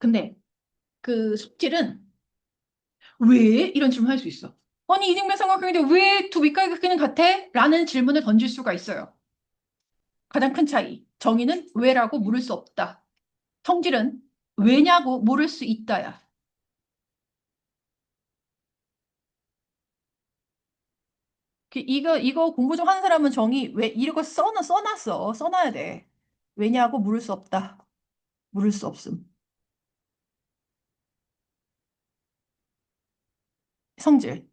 근데 그 숙질은 왜? 이런 질문 할 수 있어. 아니, 이등변 삼각형인데 왜 두 밑가닥 크기는 같아? 라는 질문을 던질 수가 있어요. 가장 큰 차이. 정의는 왜라고 물을 수 없다. 성질은 왜냐고 물을 수 있다야. 이거 공부 좀 하는 사람은 정의 왜 이거 써놨어. 써놔야 돼. 왜냐고 물을 수 없다. 물을 수 없음. 성질.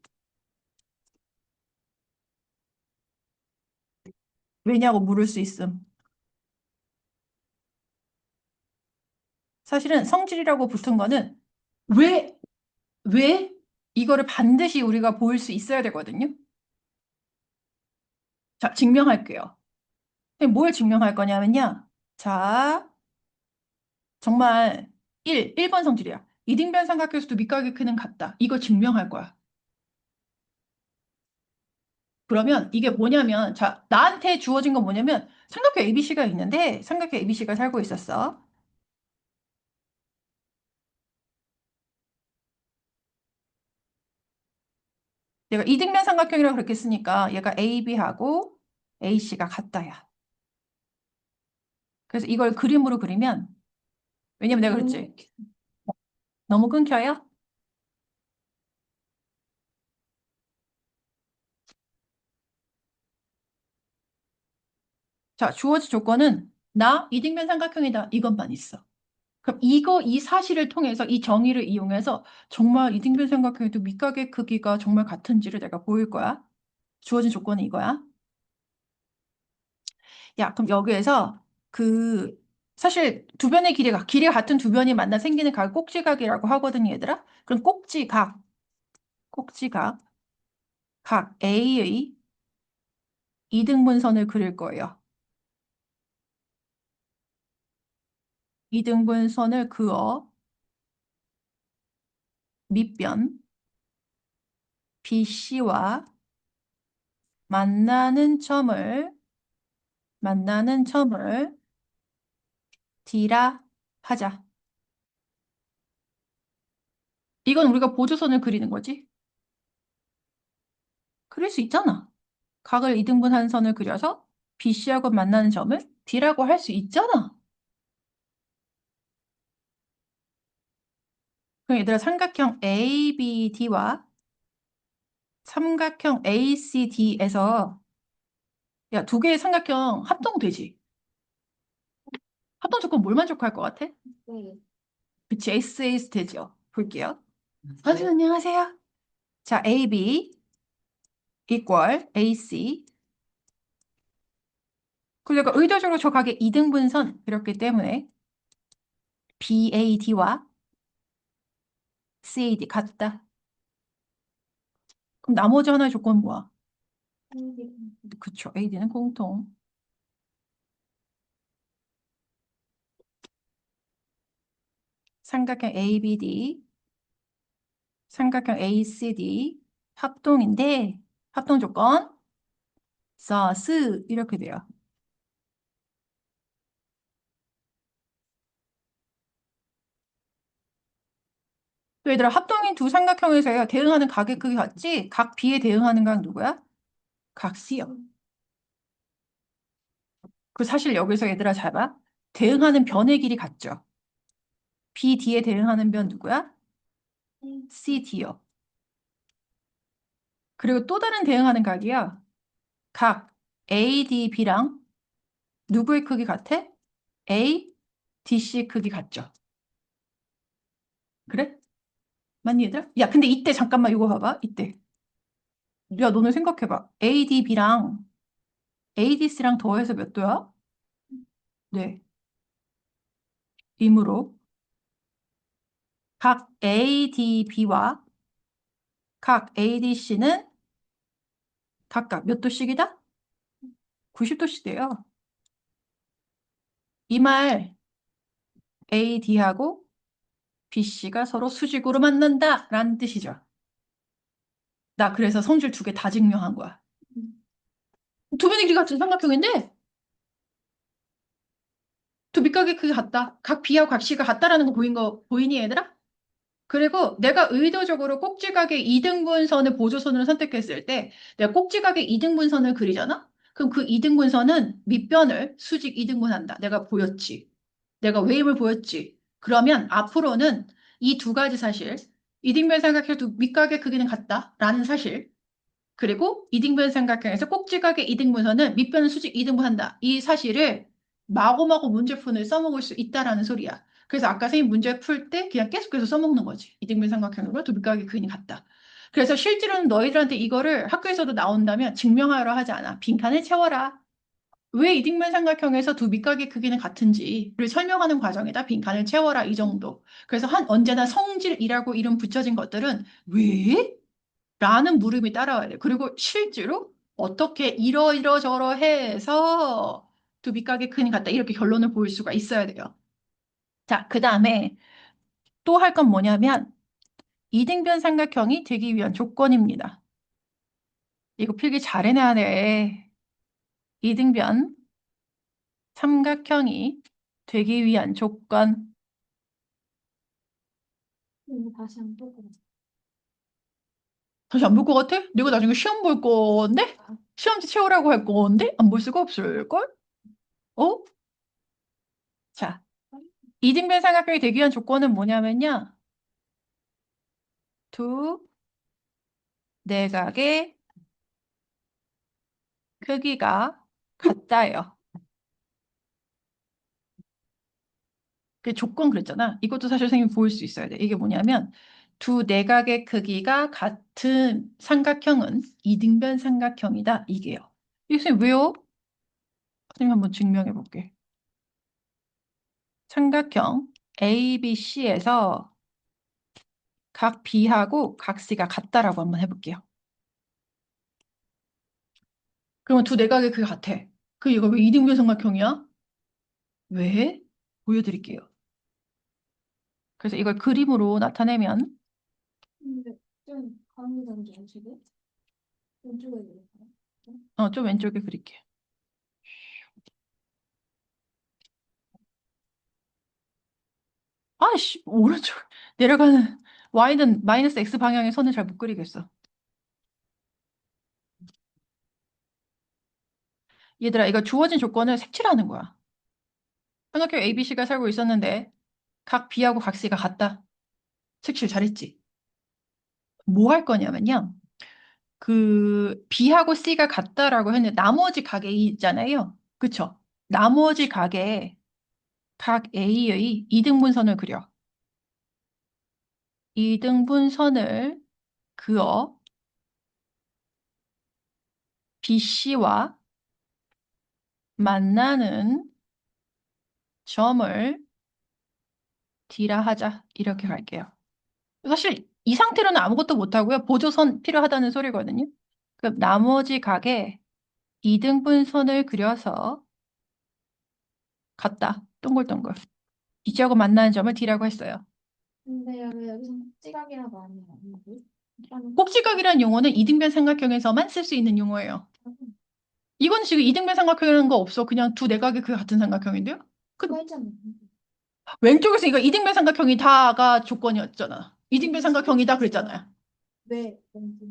왜냐고 물을 수 있음. 사실은 성질이라고 붙은 거는 왜, 왜 이거를 반드시 우리가 보일 수 있어야 되거든요. 자, 증명할게요. 근데 뭘 증명할 거냐면요. 자, 정말 1번 성질이야. 이등변 삼각형에서도 밑가닥 크기는 같다. 이거 증명할 거야. 그러면 이게 뭐냐면, 자, 나한테 주어진 건 뭐냐면, 삼각형 ABC가 있는데, 삼각형 ABC가 살고 있었어. 내가 이등변 삼각형이라고 그렇게 쓰니까, 얘가 AB하고 AC가 같다야. 그래서 이걸 그림으로 그리면, 왜냐면 내가 그랬지. 너무 끊겨요? 자, 주어진 조건은, 나 이등변 삼각형이다. 이것만 있어. 그럼 이 사실을 통해서 이 정의를 이용해서 정말 이등변 삼각형에도 밑각의 크기가 정말 같은지를 내가 보일 거야. 주어진 조건은 이거야. 야, 그럼 여기에서 그 사실 두 변의 길이가 같은 두 변이 만나 생기는 각을 꼭지각이라고 하거든요, 얘들아. 그럼 꼭지각, 각 A의 이등분선을 그릴 거예요. 이등분선을 그어 밑변 BC와 만나는 점을 D라 하자. 이건 우리가 보조선을 그리는 거지. 그릴 수 있잖아. 각을 이등분한 선을 그려서 BC하고 만나는 점을 D라고 할 수 있잖아. 그럼 얘들아 삼각형 ABD와 삼각형 ACD에서 야, 두 개의 삼각형 합동되지? 합동 조건 뭘 만족할 것 같아? 네. 그치, SAS 되죠. 볼게요. 선생님 안녕하세요. 자, AB equal AC. 그리고 내가 의도적으로 저 각의 이등분선 그렸기 때문에 BAD와 CAD 같다. 그럼 나머지 하나의 조건은 뭐야? 그쵸, AD는 공통. 삼각형 ABD, 삼각형 ACD 합동인데 합동 조건 서스 이렇게 돼요. 또 얘들아 합동인 두 삼각형에서요 대응하는 각의 크기 같지? 각 B에 대응하는 각 누구야? 각 C요. 그 사실 여기서 얘들아 잘 봐. 대응하는 변의 길이 같죠? BD에 대응하는 변 누구야? CD요. 그리고 또 다른 대응하는 각이야. 각 ADB랑 누구의 크기 같아? ADC 크기 같죠? 그래? 맞니 얘들아? 야 근데 이때 잠깐만 이거 봐봐. 이때. 야 너는 생각해봐. ADB랑 ADC랑 더해서 몇 도야? 네. 임으로 각 ADB와 각 ADC는 각각 몇 도씩이다? 90도씩 돼요. 이 말 AD하고 BC가 서로 수직으로 만난다라는 뜻이죠. 나 그래서 성질 두 개 다 증명한 거야. 두 변의 길이 같은 삼각형인데 두 밑각의 크기 같다. 각 B하고 각 C가 같다라는 거 보이니 얘들아? 그리고 내가 의도적으로 꼭지각의 이등분선을 보조선으로 선택했을 때 내가 꼭지각의 이등분선을 그리잖아? 그럼 그 이등분선은 밑변을 수직 이등분한다. 내가 보였지. 내가 웨임을 보였지. 그러면 앞으로는 이 두 가지 사실, 이등변 삼각형도 밑각의 크기는 같다라는 사실, 그리고 이등변 삼각형에서 꼭지각의 이등분선은 밑변을 수직 이등분한다. 이 사실을 마구마구 문제푼을 써먹을 수 있다라는 소리야. 그래서 아까 선생님 문제 풀 때 그냥 계속해서 써먹는 거지. 이등변 삼각형으로 두 밑각의 크기는 같다. 그래서 실제로는 너희들한테 이거를 학교에서도 나온다면 증명하러 하지 않아. 빈칸을 채워라. 왜 이등변 삼각형에서 두 밑각의 크기는 같은지를 설명하는 과정에다 빈칸을 채워라. 이 정도. 그래서 언제나 성질이라고 이름 붙여진 것들은 왜? 라는 물음이 따라와야 돼. 그리고 실제로 어떻게 이러저러해서 두 밑각의 크기 같다. 이렇게 결론을 보일 수가 있어야 돼요. 자, 그 다음에 또 할 건 뭐냐면 이등변 삼각형이 되기 위한 조건입니다. 이거 필기 잘 해내야 돼. 이등변 삼각형이 되기 위한 조건. 다시 한번 또 보자. 다시 안 볼 것 같아? 내가 나중에 시험 볼 건데? 시험지 채우라고 할 건데? 안 볼 수가 없을걸? 어? 자, 이등변 삼각형이 되기 위한 조건은 뭐냐면요. 두 내각의 크기가 같다요. 그 조건 그랬잖아. 이것도 사실 선생님이 보일 수 있어야 돼. 이게 뭐냐면 두 내각의 크기가 같은 삼각형은 이등변 삼각형이다. 이게요. 이게 선생님 왜요? 선생님 한번 증명해 볼게. 삼각형 ABC에서 각 B하고 각 C가 같다라고 한번 해볼게요. 그러면 두 내각의 크기가 같아. 그 이거 왜 이등변 삼각형이야? 왜? 보여드릴게요. 그래서 이걸 그림으로 나타내면 근데 좀 가운데 왼쪽에? 왼쪽에 되겠어요? 좀 왼쪽에 그릴게. 아씨, 오른쪽 내려가는 y는 마이너스 x 방향의 선을 잘 못 그리겠어. 얘들아, 이거 주어진 조건을 색칠하는 거야. 삼각형 ABC가 살고 있었는데 각 B하고 각 C가 같다. 색칠 잘했지? 뭐 할 거냐면요. 그 B하고 C가 같다라고 했는데 나머지 각 A 있잖아요. 그쵸? 나머지 각에 각 A의 이등분선을 그려. 이등분선을 그어 BC와 만나는 점을 D라 하자. 이렇게 갈게요. 사실 이 상태로는 아무것도 못하고요. 보조선 필요하다는 소리거든요. 그럼 나머지 각에 이등분선을 그려서 같다. 동글동글. 이지하고 만나는 점을 D라고 했어요. 근데 왜 여기서 찌각이라고 안 해요? 일단은 꼭지각이라는 용어는 이등변 삼각형에서만 쓸 수 있는 용어예요. 이건 지금 이등변 삼각형이라는 거 없어. 그냥 두 내각이 그 같은 삼각형인데요? 그 그거 있잖아요. 왼쪽에서 이거 이등변 삼각형이 다가 조건이었잖아. 이등변 삼각형이다 그랬잖아요. 왜 왼쪽?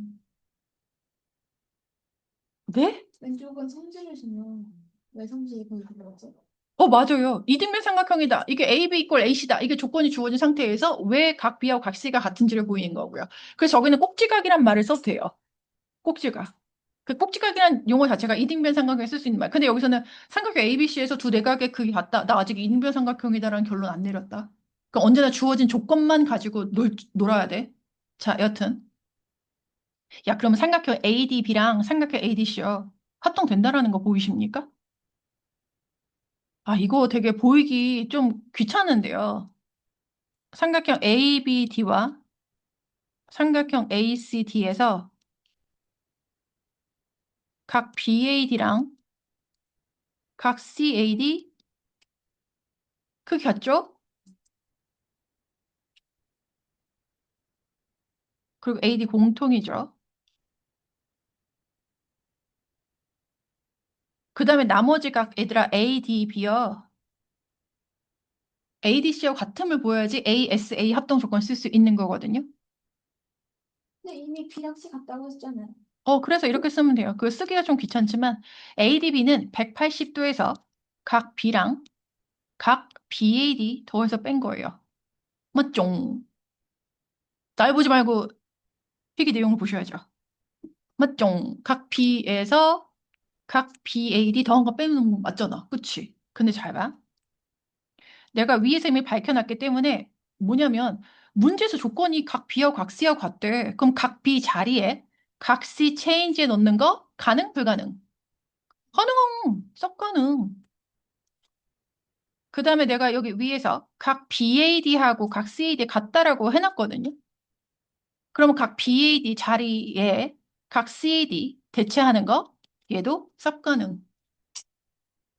네? 왼쪽은 성질을 주면 왜 성질이 거기 들어가죠? 맞아요. 이등변 삼각형이다. 이게 AB 이꼴 AC다. 이게 조건이 주어진 상태에서 왜 각 B하고 각 C가 같은지를 보이는 거고요. 그래서 저기는 꼭지각이란 말을 써도 돼요. 꼭지각. 그 꼭지각이란 용어 자체가 이등변 삼각형에 쓸 수 있는 말. 근데 여기서는 삼각형 ABC에서 두 내각의 크기 같다. 나 아직 이등변 삼각형이다라는 결론 안 내렸다. 그러니까 언제나 주어진 조건만 가지고 놀아야 돼. 자, 여튼. 야, 그러면 삼각형 ADB랑 삼각형 ADC요. 합동된다라는 거 보이십니까? 아, 이거 되게 보이기 좀 귀찮은데요. 삼각형 ABD와 삼각형 ACD에서 각 BAD랑 각 CAD 크기 같죠? 그리고 AD 공통이죠. 그 다음에 나머지 각 얘들아 ADB요. ADC와 같음을 보여야지 ASA 합동 조건 쓸 수 있는 거거든요. 근데 이미 B랑 C 같다고 했잖아요. 그래서 이렇게 쓰면 돼요. 그거 쓰기가 좀 귀찮지만 ADB는 180도에서 각 B랑 각 BAD 더해서 뺀 거예요. 맞죠? 날 보지 말고 필기 내용을 보셔야죠. 맞죠? 각 B에서 각 BAD 더한 거 빼는 거 맞잖아. 그치? 근데 잘 봐. 내가 위에서 이미 밝혀놨기 때문에 뭐냐면 문제에서 조건이 각 B하고 각 C하고 같대. 그럼 각 B 자리에 각 C 체인지에 넣는 거 가능? 불가능? 가능! 썩 가능. 그 다음에 내가 여기 위에서 각 BAD하고 각 CAD 같다라고 해놨거든요. 그러면 각 BAD 자리에 각 CAD 대체하는 거 얘도 썩 가능.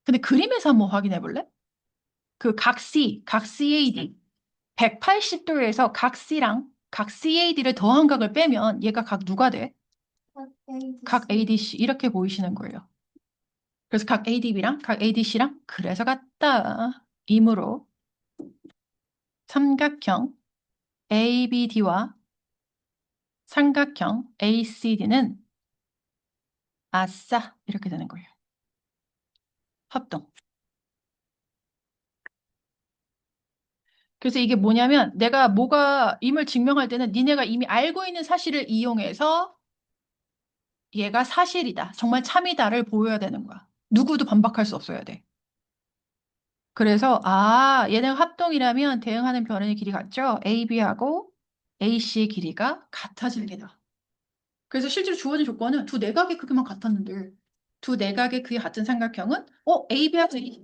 근데 그림에서 한번 확인해 볼래? 그 각 C, 각 CAD 180도에서 각 C랑 각 CAD를 더한 각을 빼면 얘가 각 누가 돼? 각 ADC 이렇게 보이시는 거예요. 그래서 각 ADB랑 각 ADC랑 그래서 같다. 이므로 삼각형 ABD와 삼각형 ACD는 아싸 이렇게 되는 거예요. 합동. 그래서 이게 뭐냐면 내가 뭐가 임을 증명할 때는 니네가 이미 알고 있는 사실을 이용해서 얘가 사실이다. 정말 참이다를 보여야 되는 거야. 누구도 반박할 수 없어야 돼. 그래서 얘네가 합동이라면 대응하는 변의 길이 같죠? AB하고 AC의 길이가 같아질 게다. 그래서 실제로 주어진 조건은 두 내각의 크기만 같았는데 두 내각의 크기 같은 삼각형은 AB하고 AC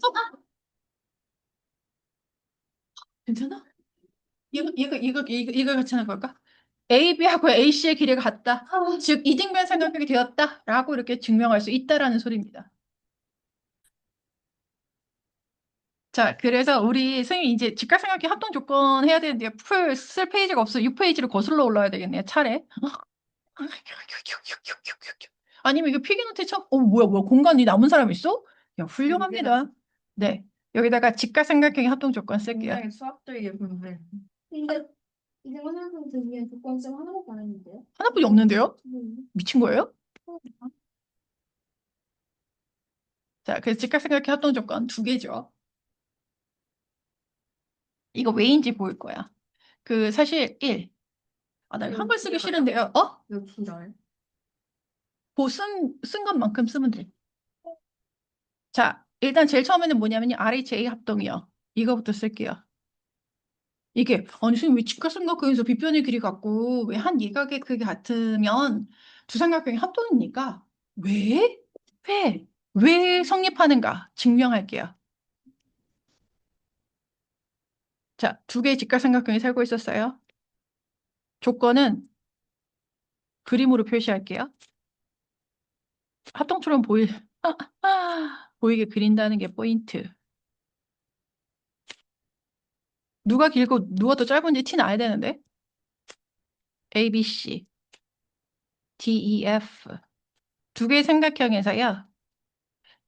괜찮아? 얘가 같이 하는 걸까? AB하고 AC의 길이가 같다. 즉 이등변 삼각형이 되었다라고 이렇게 증명할 수 있다라는 소리입니다. 자, 그래서 우리 선생님 이제 직각삼각형 합동 조건 해야 되는데요. 쓸 페이지가 없어. 6페이지로 거슬러 올라야 되겠네요. 차례. 아니면 이거 필기노트에 뭐야. 공간이 남은 사람 있어? 야, 훌륭합니다. 네. 여기다가 직각삼각형의 합동 조건 쓸게요. 굉장히 수학도 이게 근데 근데 이제 하나는 들면 조건점 하나밖에 안 했는데요? 하나뿐이 없는데요? 미친 거예요? 자, 그래서 직각삼각형 합동 조건 두 개죠. 이거 왜인지 보일 거야. 사실 1. 나 이거 한글 쓰기 싫은데요. 이거 길어요. 쓴 것만큼 쓰면 돼. 자, 일단 제일 처음에는 뭐냐면요. RHA 합동이요. 이거부터 쓸게요. 이게, 아니, 선생님 왜 직각삼각형에서 빗변의 길이 같고, 왜 한 이각의 크기 같으면 두 삼각형이 합동입니까? 왜? 왜 성립하는가? 증명할게요. 자, 두 개의 직각삼각형이 살고 있었어요. 조건은 그림으로 표시할게요. 합동처럼 보이게 그린다는 게 포인트. 누가 길고 누가 더 짧은지 티 나야 되는데. A, B, C, D, E, F. 두 개의 삼각형에서요.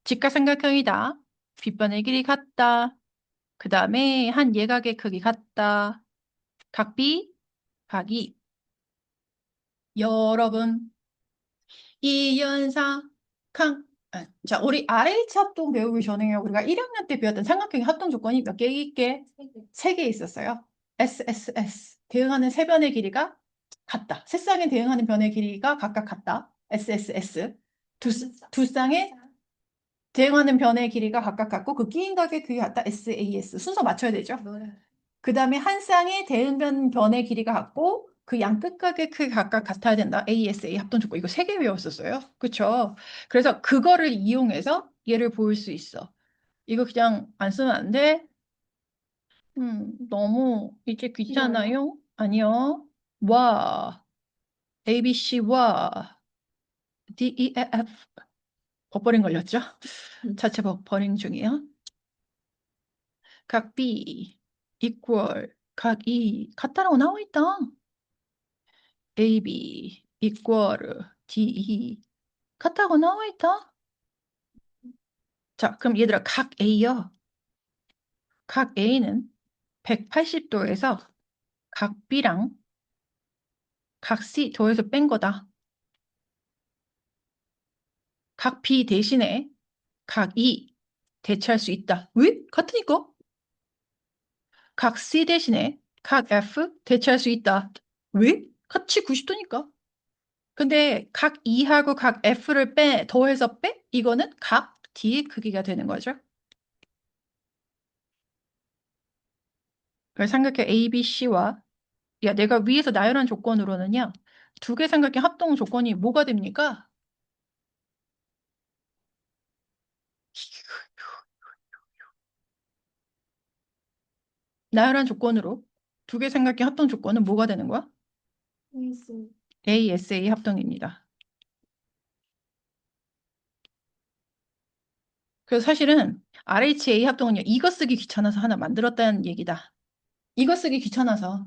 직각삼각형이다. 빗변의 길이 같다. 그 다음에 한 예각의 크기 같다. 각 B, 각 E. 여러분, 이 현상 자, 우리 RH 합동 배우기 전에 우리가 1학년 때 배웠던 삼각형의 합동 조건이 몇 개 있게? 세 개 있었어요. SSS. 대응하는 세 변의 길이가 같다. 세 쌍에 대응하는 변의 길이가 각각 같다. SSS. 두 쌍에 대응하는 변의 길이가 각각 같고 그 끼인 각의 크기 같다. SAS. 순서 맞춰야 되죠. 그 다음에 한 쌍의 대응변 변의 길이가 같고 그 양 끝각의 크기가 각각 같아야 된다. ASA 합동 조건. 이거 세 개 외웠었어요. 그쵸? 그래서 그거를 이용해서 얘를 보일 수 있어. 이거 그냥 안 쓰면 안 돼? 너무 이제 귀찮아요? 아니요. 와, ABC 와, DEF 버퍼링 걸렸죠? 자체 버퍼링 중이에요. 각 B equal 각 E 같다라고 나와 있다. AB equal DE 같다고 나와 있다. 자, 그럼 얘들아 각 A요. 각 A는 180도에서 각 B랑 각 C 더해서 뺀 거다. 각 B 대신에 각 E 대체할 수 있다. 왜? 같으니까. 각 C 대신에 각 F 대체할 수 있다. 왜? 같이 90도니까. 근데 각 E하고 각 F를 더해서 빼? 이거는 각 D의 크기가 되는 거죠. 그래서 삼각형 A, B, C와 야, 내가 위에서 나열한 조건으로는요. 두 개 삼각형 합동 조건이 뭐가 됩니까? 나열한 조건으로 두 개 삼각형 합동 조건은 뭐가 되는 거야? AS. ASA 합동입니다. 그래서 사실은 RHA 합동은요. 이거 쓰기 귀찮아서 하나 만들었다는 얘기다. 이거 쓰기 귀찮아서.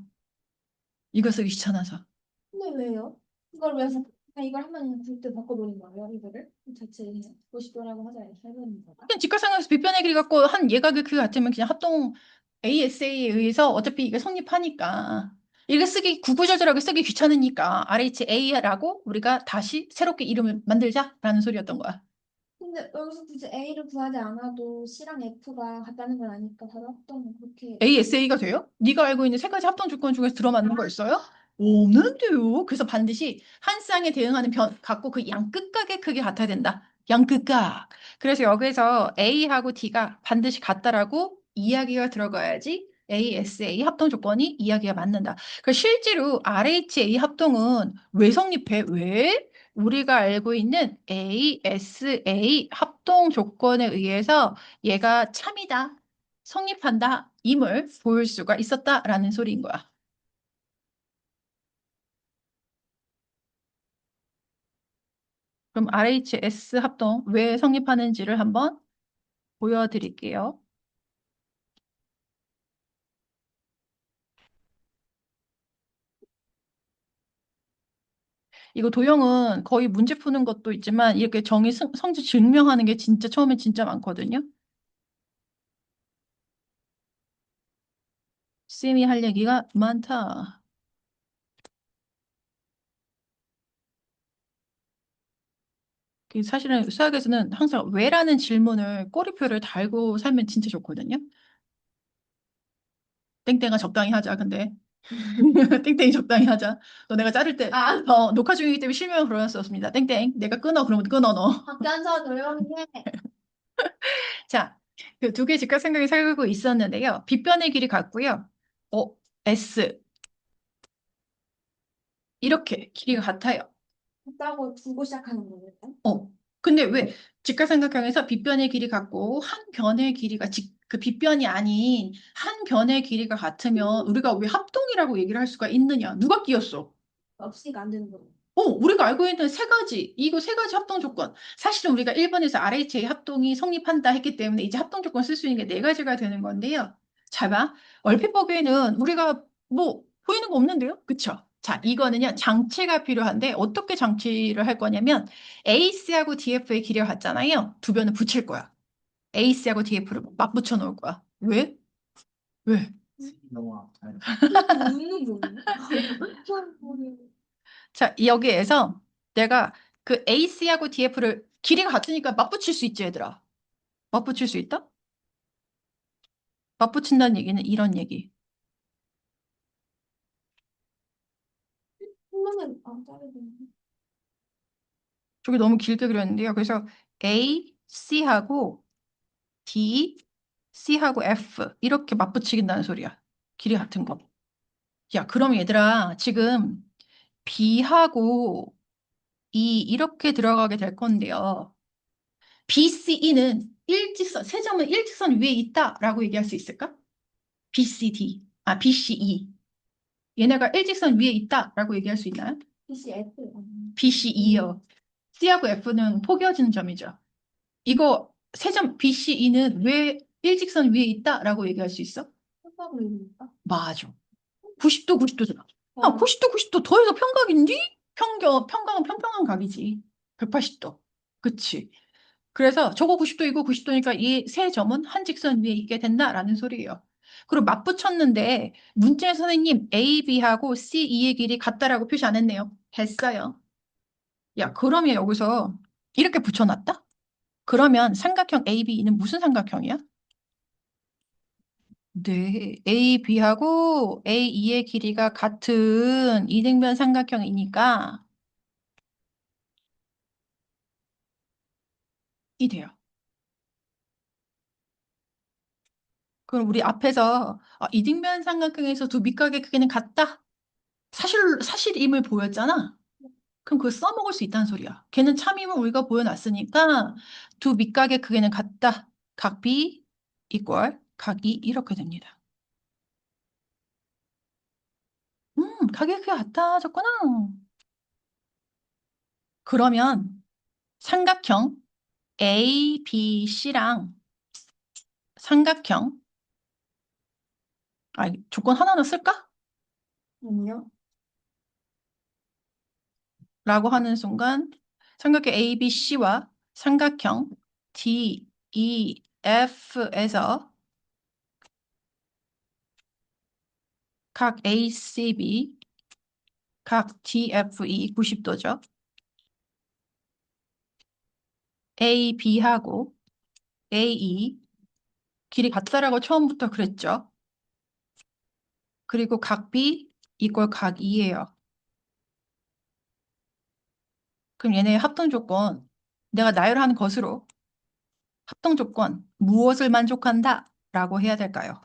이거 쓰기 귀찮아서. 근데 왜요? 이걸 왜 그냥 이걸 하면 그때 바꿔버린 거예요? 이거를 자체 50도라고 하자 이렇게 해버린 거다. 그냥 직각삼각에서 빗변의 길이 갖고 한 예각의 그 같으면 그냥 합동 ASA에 의해서 어차피 이게 성립하니까 이게 쓰기 구구절절하게 쓰기 귀찮으니까 RHA라고 우리가 다시 새롭게 이름을 만들자라는 소리였던 거야. 근데 여기서 굳이 A를 구하지 않아도 C랑 F가 같다는 걸 아니까 바로 합동은 그렇게 ASA가 돼요? 네가 알고 있는 세 가지 합동 조건 중에서 들어맞는 거 있어요? 없는데요. 그래서 반드시 한 쌍에 대응하는 변 갖고 그 양 끝각의 크기 같아야 된다. 양 끝각. 그래서 여기서 A하고 D가 반드시 같다라고 이야기가 들어가야지 ASA 합동 조건이 이야기가 맞는다. 그 실제로 RHA 합동은 왜 성립해? 왜? 우리가 알고 있는 ASA 합동 조건에 의해서 얘가 참이다. 성립한다 임을 보일 수가 있었다라는 소리인 거야. 그럼 RHS 합동 왜 성립하는지를 한번 보여드릴게요. 이거 도형은 거의 문제 푸는 것도 있지만 이렇게 정의 성질 증명하는 게 진짜 처음에 진짜 많거든요. 쌤이 할 얘기가 많다. 사실은 수학에서는 항상 왜라는 질문을 꼬리표를 달고 살면 진짜 좋거든요. 땡땡아 적당히 하자. 근데 땡땡이 적당히 하자. 너 내가 자를 때 녹화 중이기 때문에 실명을 그럴 수 없습니다. 땡땡 내가 끊어 그러면 끊어 너. 밖에 앉아 조용히 해. 자, 그 두 개의 직각삼각이 살고 있었는데요. 빗변의 길이 같고요. S 이렇게 길이가 같아요. 같다고 두고 시작하는 거예요. 어. 근데 왜 직각삼각형에서 빗변의 길이 같고 한 변의 길이가 그 빗변이 아닌 한 변의 길이가 같으면 우리가 왜 합동이라고 얘기를 할 수가 있느냐? 누가 끼었어? 없으니까 안 되는 거예요. 우리가 알고 있는 세 가지, 이거 세 가지 합동 조건. 사실은 우리가 1번에서 RHA 합동이 성립한다 했기 때문에 이제 합동 조건 쓸 수 있는 게 네 가지가 되는 건데요. 잘 봐. 얼핏 보기에는 우리가 뭐 보이는 거 없는데요? 그쵸? 자, 이거는요, 장치가 필요한데 어떻게 장치를 할 거냐면 AC하고 DF의 길이가 같잖아요. 두 변을 붙일 거야. AC하고 DF를 맞붙여 놓을 거야. 왜? 왜? 웃는 거예요? 자, 여기에서 내가 그 AC하고 DF를 길이가 같으니까 맞붙일 수 있지, 얘들아. 맞붙일 수 있다? 맞붙인다는 얘기는 이런 얘기. 한 번에 자르고. 저게 너무 길게 그렸는데요. 그래서 A, C하고 D, C하고 F 이렇게 맞붙이긴다는 소리야. 길이 같은 거. 야, 그럼 얘들아, 지금 B하고 E 이렇게 들어가게 될 건데요. BCE는 일직선, 세 점은 일직선 위에 있다라고 얘기할 수 있을까? BCD, BCE. 얘네가 일직선 위에 있다라고 얘기할 수 있나요? BCF. BCE요. C하고 F는 포개어지는 점이죠. 이거 세 점 BCE는 왜 일직선 위에 있다라고 얘기할 수 있어? 협박을 이루니까. 맞아. 90도, 90도잖아. 야, 와. 90도, 90도 더해서 평각인지? 평각은 평평한 각이지. 180도. 그치. 그래서 저거 90도, 이거 90도니까 이 세 점은 한 직선 위에 있게 된다라는 소리예요. 그리고 맞붙였는데 문제 선생님 A, B하고 C, E의 길이 같다라고 표시 안 했네요. 했어요. 야, 그러면 여기서 이렇게 붙여놨다? 그러면 삼각형 A, B는 무슨 삼각형이야? 네, A, B하고 A, E의 길이가 같은 이등변 삼각형이니까 이 돼요. 그럼 우리 앞에서 이등변 삼각형에서 두 밑각의 크기는 같다? 사실임을 보였잖아. 그럼 그거 써먹을 수 있다는 소리야. 걔는 참임을 우리가 보여놨으니까 두 밑각의 크기는 같다. 각 B 이퀄 각 E 이렇게 됩니다. 각의 크기가 같아졌구나. 그러면 삼각형 ABC랑 삼각형 조건 하나는 쓸까? 아니요. 라고 하는 순간 삼각형 ABC와 삼각형 DEF에서 각 ACB, 각 DFE 90도죠. AB하고 AE 길이 같다라고 처음부터 그랬죠. 그리고 각 B 이꼴 각 E예요. 그럼 얘네의 합동 조건 내가 나열한 것으로 합동 조건 무엇을 만족한다? 라고 해야 될까요?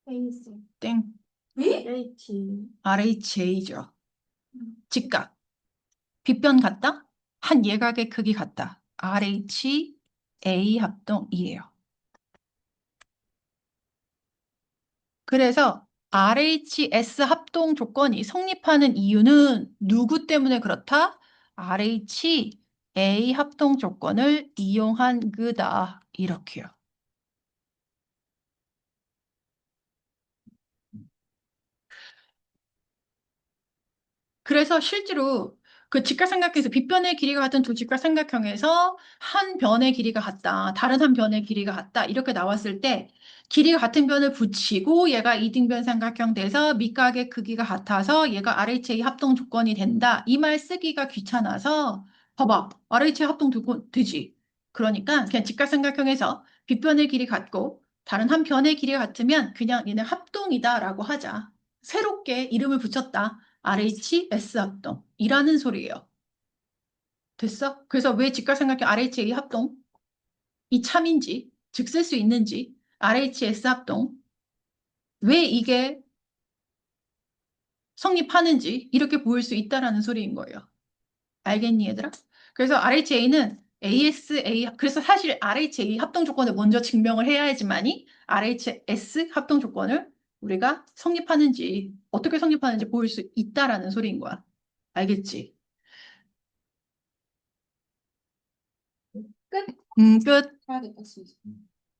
베이스. 땡. H. RHA죠. 직각. 빗변 같다? 한 예각의 크기 같다. RHA 합동이에요. 그래서 RHS 합동 조건이 성립하는 이유는 누구 때문에 그렇다? RHA 합동 조건을 이용한 그다. 이렇게요. 그래서 실제로 그 직각삼각형에서 빗변의 길이가 같은 두 직각삼각형에서 한 변의 길이가 같다. 다른 한 변의 길이가 같다. 이렇게 나왔을 때 길이가 같은 변을 붙이고 얘가 이등변 삼각형 돼서 밑각의 크기가 같아서 얘가 RHA 합동 조건이 된다. 이 말 쓰기가 귀찮아서 봐봐. RHA 합동 조건 되지. 그러니까 그냥 직각삼각형에서 빗변의 길이 같고 다른 한 변의 길이가 같으면 그냥 얘네 합동이다라고 하자. 새롭게 이름을 붙였다. RHS 합동이라는 소리예요. 됐어? 그래서 왜 직각삼각형 RHA 합동? 이 참인지, 즉 쓸 수 있는지, RHS 합동, 왜 이게 성립하는지 이렇게 보일 수 있다라는 소리인 거예요. 알겠니, 얘들아? 그래서 RHA는 ASA, 그래서 사실 RHA 합동 조건을 먼저 증명을 해야지만이 RHS 합동 조건을 우리가 성립하는지, 어떻게 성립하는지 보일 수 있다라는 소리인 거야. 알겠지? 끝. 끝. 해야겠다, 진짜.